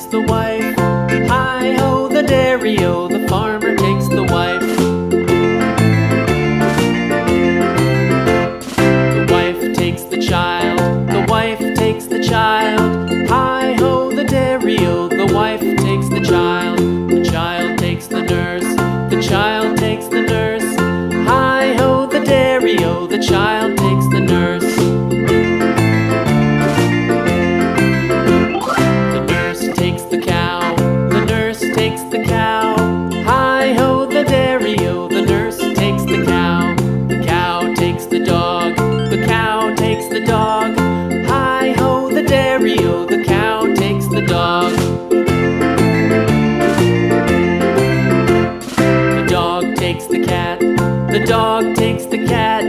the wife. Hi-ho, the dairy-o, the farmer takes the wife. The wife takes the child, the wife takes the child. Hi-ho, the dairy-o, the wife takes the child. The child takes the nurse, the child takes the nurse. Hi-ho, the dairy-o, the child takes the nurse. The nurse takes the cow, the nurse takes the cow. Hi-ho, the dairy-o, the nurse takes the cow. The cow takes the dog, the cow takes the dog. Hi-ho, the dairy-o, the cow takes the dog. The dog takes the cat, the dog takes the cat.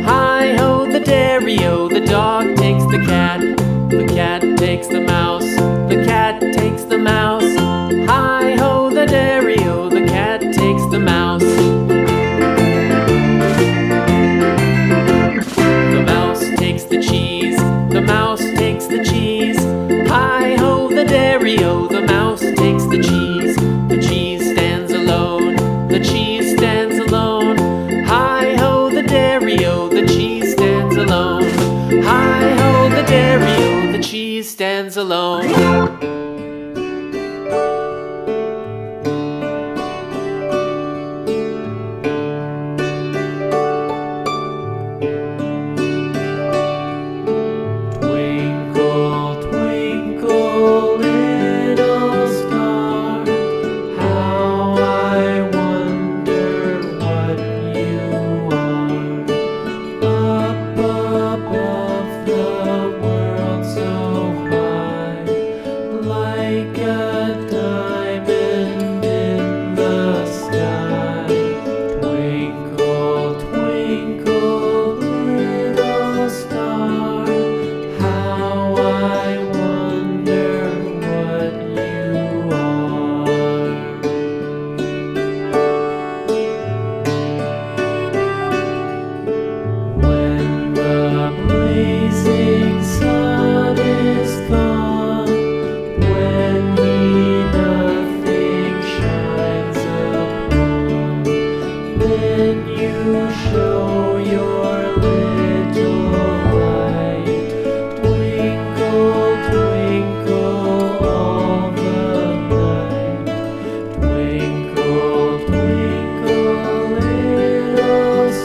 Hi-ho, the dairy-o, the dog takes the cat. The cat takes the mouse, the cat takes the mouse. Hi-ho, the dairy-o, the cat takes the mouse. The mouse takes the cheese, the mouse takes the cheese. Hi-ho, the dairy-o, the mouse takes the cheese. The cheese stands alone, the cheese stands alone. Hi-ho, the dairy-o, the cheese stands alone. Hi-ho, the dairy-o, the cheese stands alone.